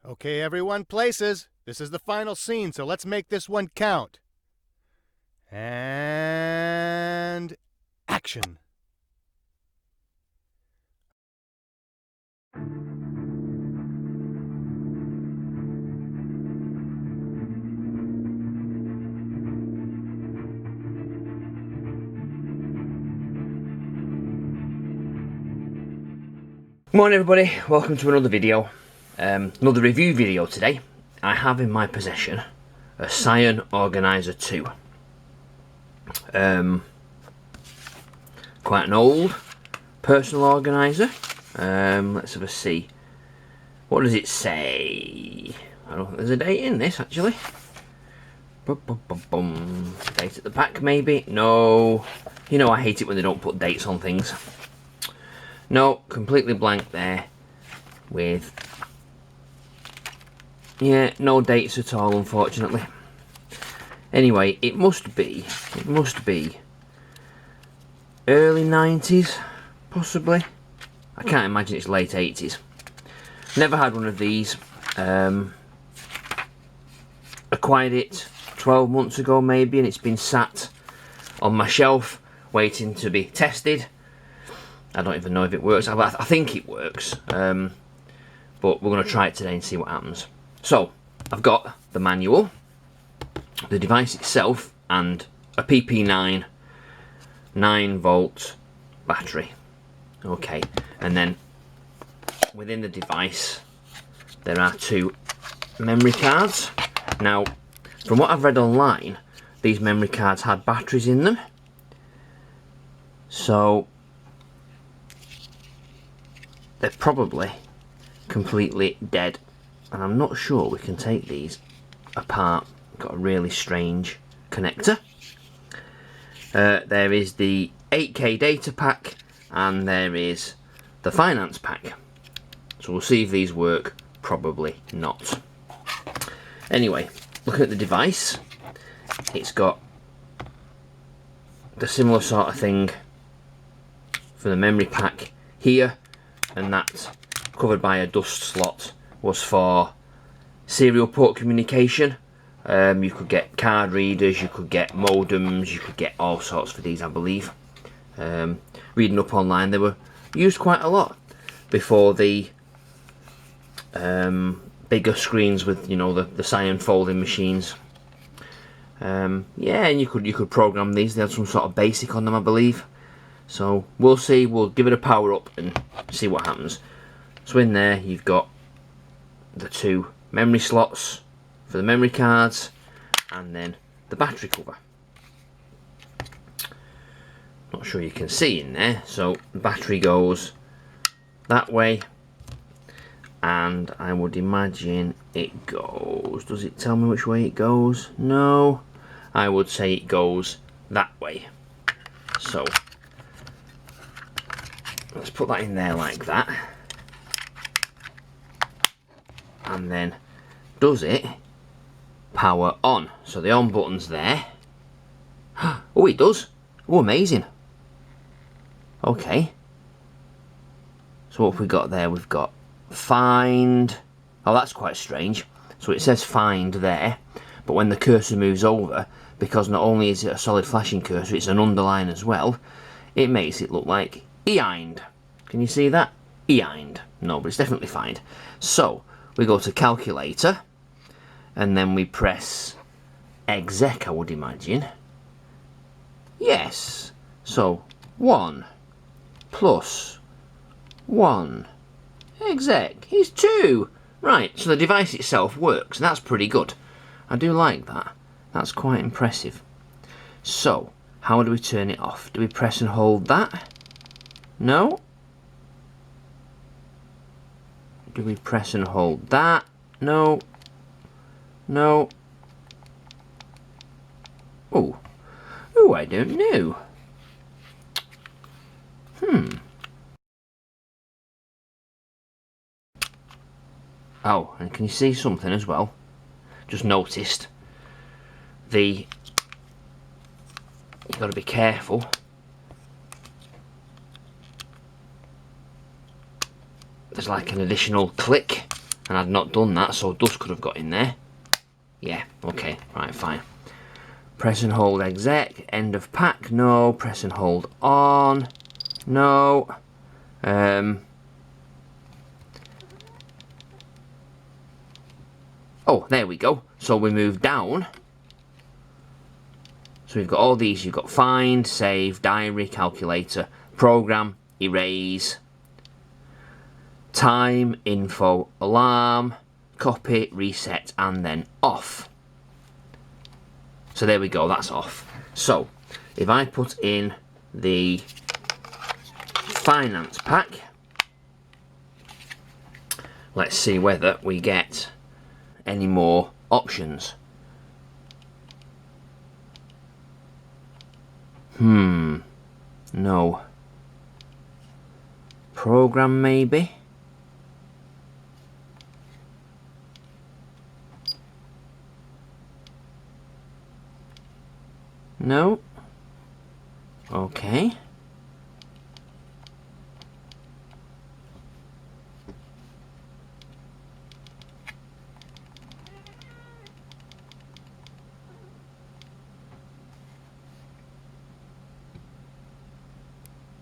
Okay, everyone, places. This is the final scene, so let's make this one count. And action. Morning everybody, welcome to another video, another review video today. I have in my possession a Psion Organiser 2. Quite an old personal organiser. Let's have a see. What does it say? I don't think there's a date in this actually. Date at the back maybe? No. You know I hate it when they don't put dates on things. No, completely blank there with, yeah, no dates at all unfortunately. Anyway, it must be early 90s, possibly. I can't imagine it's late 80s. Never had one of these. Acquired it 12 months ago maybe, and it's been sat on my shelf waiting to be tested. I don't even know if it works. I think it works, but we're going to try it today and see what happens. So, I've got the manual, the device itself, and a PP9 9-volt battery. Okay, and then within the device there are two memory cards. Now, from what I've read online, these memory cards had batteries in them. So they're probably completely dead, and I'm not sure we can take these apart. Got a really strange connector. There is the 8K data pack, and there is the finance pack. So we'll see if these work. Probably not. Anyway, looking at the device, it's got the similar sort of thing for the memory pack here, and that, covered by a dust slot, was for serial port communication. You could get card readers, you could get modems, you could get all sorts for these, I believe. Reading up online, they were used quite a lot before the bigger screens with, you know, the Psion folding machines. Yeah, and you could program these. They had some sort of basic on them, I believe. So we'll see, we'll give it a power up and see what happens. So in there you've got the two memory slots for the memory cards, and then the battery cover. Not sure you can see in there. So the battery goes that way, and I would imagine it goes, does it tell me which way it goes? No, I would say it goes that way. So let's put that in there like that. And then, does it power on? So the on button's there. Oh, it does. Oh, amazing. Okay. So what have we got there? We've got find. Oh, that's quite strange. So it says find there, but when the cursor moves over, because not only is it a solid flashing cursor, it's an underline as well, it makes it look like behind. Can you see that? Behind. No, but it's definitely find. So we go to calculator, and then we press exec, I would imagine. Yes. So 1 plus 1 exec is 2. Right, so the device itself works, and that's pretty good. I do like that. That's quite impressive. So how do we turn it off? Do we press and hold that? No. Do we press and hold that? No. No. Oh. Oh, I don't know. Oh, and can you see something as well? Just noticed. You've got to be careful. There's like an additional click and I'd not done that, so dust could have got in there. Yeah, okay, right, fine. Press and hold exec, end of pack, no. Press and hold on, no. Oh, there we go. So we move down. So we've got all these. You've got find, save, diary, calculator, program, erase, time, info, alarm, copy, reset, and then off. So there we go, that's off. So if I put in the finance pack, let's see whether we get any more options. No. Program maybe? No. Okay.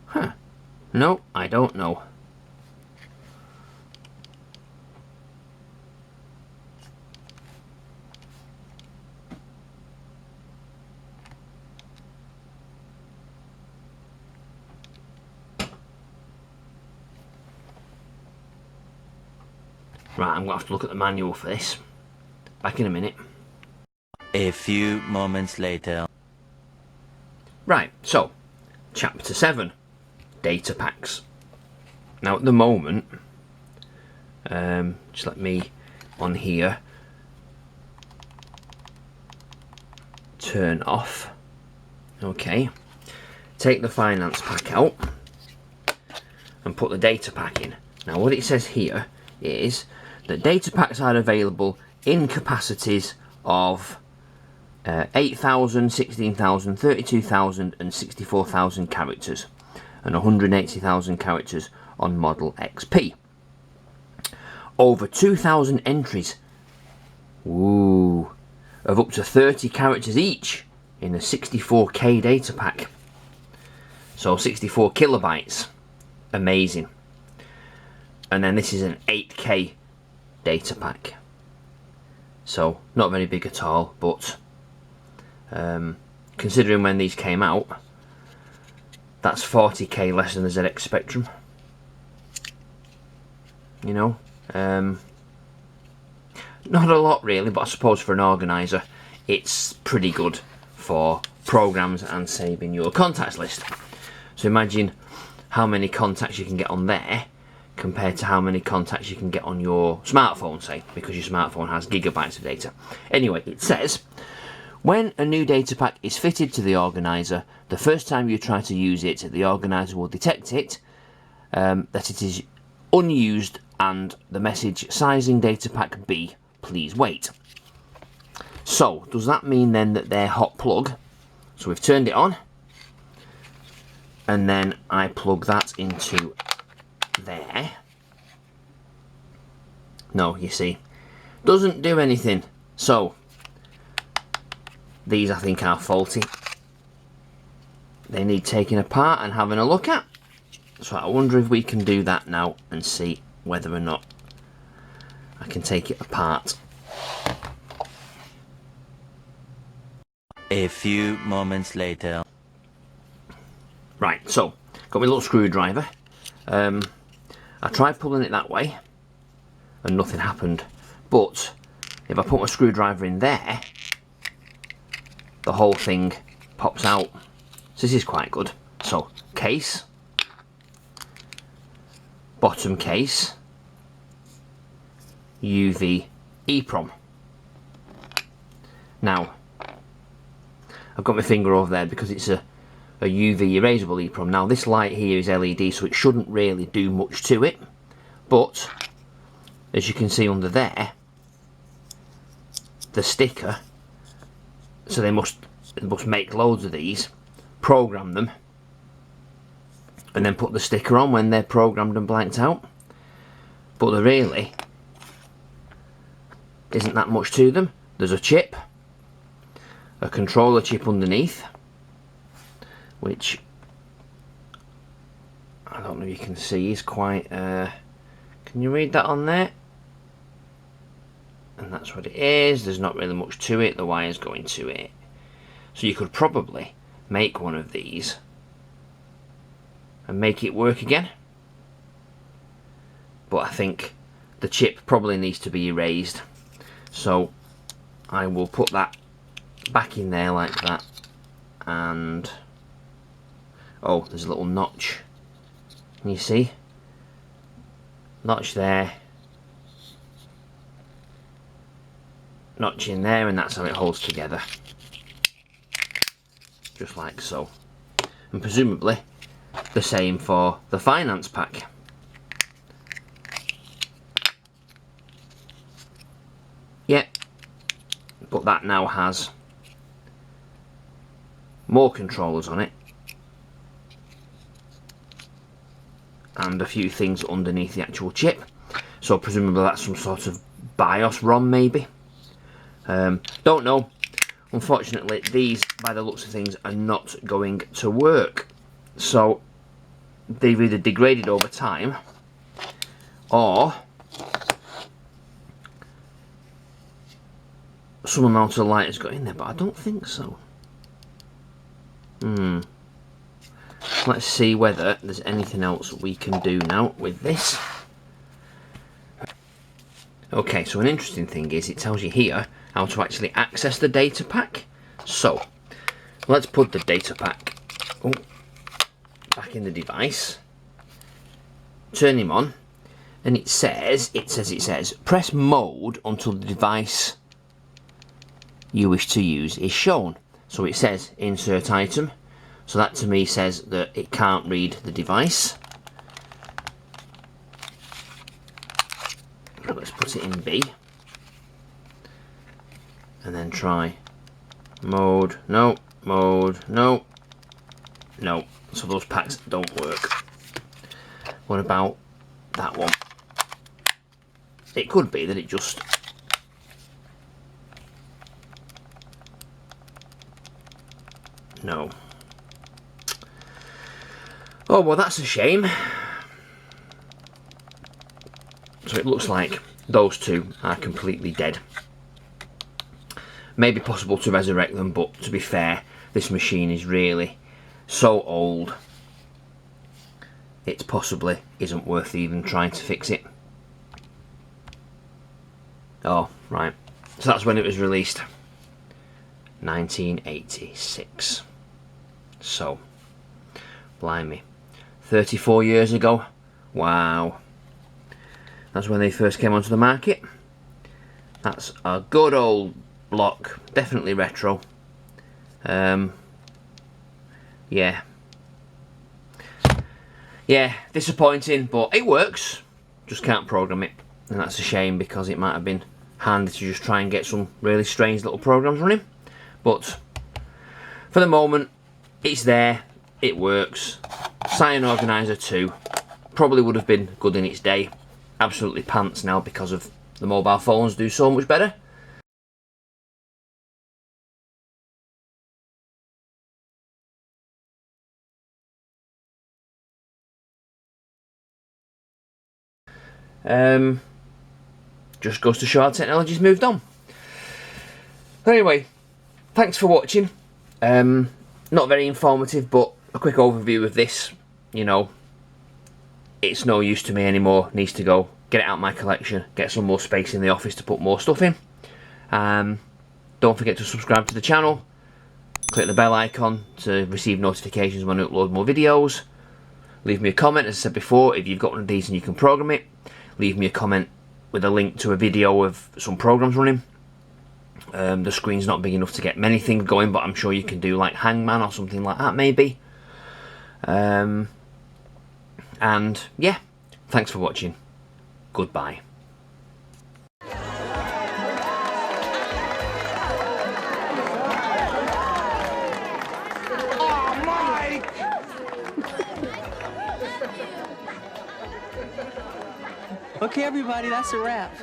Huh. No, I don't know. Right, I'm going to have to look at the manual for this. Back in a minute. A few moments later. Right, so, Chapter 7, Data Packs. Now at the moment, just let me, on here, turn off. Okay, take the finance pack out and put the data pack in. Now what it says here is that data packs are available in capacities of 8,000, 16,000, 32,000 and 64,000 characters and 180,000 characters on Model XP. Over 2,000 entries, ooh, of up to 30 characters each in a 64K data pack. So 64 kilobytes, amazing. And then this is an 8K data pack. So not very big at all, but considering when these came out, that's 40k less than the ZX Spectrum. You know, not a lot really, but I suppose for an organiser it's pretty good for programs and saving your contacts list. So imagine how many contacts you can get on there compared to how many contacts you can get on your smartphone, say, because your smartphone has gigabytes of data. Anyway, it says, when a new data pack is fitted to the organiser, the first time you try to use it, the organiser will detect it, that it is unused, and the message sizing data pack B, please wait. So, does that mean then that they're hot plug? So we've turned it on, and then I plug that into there. No, you see, doesn't do anything. So these I think are faulty. They need taking apart and having a look at. So I wonder if we can do that now and see whether or not I can take it apart. A few moments later. Right, so got my little screwdriver. I tried pulling it that way and nothing happened, but if I put my screwdriver in there, the whole thing pops out. So this is quite good. So case, bottom case, UV EEPROM. Now I've got my finger over there because it's a UV erasable EEPROM. Now this light here is LED, so it shouldn't really do much to it, but as you can see under there, the sticker, so they must make loads of these, program them, and then put the sticker on when they're programmed and blanked out. But they're really isn't that much to them. There's a chip, a controller chip underneath, which I don't know if you can see is quite, can you read that on there? And that's what it is. There's not really much to it, the wire's going to it. So you could probably make one of these and make it work again. But I think the chip probably needs to be erased. So I will put that back in there like that. And oh, there's a little notch. Can you see? Notch there. Notch in there, and that's how it holds together. Just like so. And presumably the same for the finance pack. Yeah, but that now has more controllers on it and a few things underneath the actual chip. So presumably that's some sort of BIOS ROM maybe. Don't know. Unfortunately, these, by the looks of things, are not going to work. So they've either degraded over time, or some amount of light has got in there, but I don't think so. Let's see whether there's anything else we can do now with this. Okay, so an interesting thing is it tells you here how to actually access the data pack. So let's put the data pack back in the device, turn him on, and it says press mode until the device you wish to use is shown. So it says insert item, so that to me says that it can't read the device. Let's put it in B and then try mode. No, mode, no, no. So those packs don't work. What about that one? It could be that it just no. Oh well, that's a shame. So it looks like those two are completely dead. Maybe possible to resurrect them, but to be fair, this machine is really so old, it possibly isn't worth even trying to fix it. Oh, right. So that's when it was released. 1986. So, blimey. 34 years ago. Wow. That's when they first came onto the market. That's a good old block. Definitely retro. Yeah. Yeah, disappointing, but it works. Just can't program it. And that's a shame because it might have been handy to just try and get some really strange little programs running. But for the moment, it's there. It works. Psion Organiser 2 probably would have been good in its day. Absolutely pants now because of the mobile phones do so much better. Just goes to show how technology's moved on. Anyway, thanks for watching. Not very informative, but a quick overview of this. You know, it's no use to me anymore. Needs to go. Get it out of my collection. Get some more space in the office to put more stuff in. Don't forget to subscribe to the channel. Click the bell icon to receive notifications when I upload more videos. Leave me a comment, as I said before, if you've got one of these and you can program it. Leave me a comment with a link to a video of some programs running. The screen's not big enough to get many things going, but I'm sure you can do like Hangman or something like that maybe. And yeah, thanks for watching. Goodbye. Okay, everybody, that's a wrap.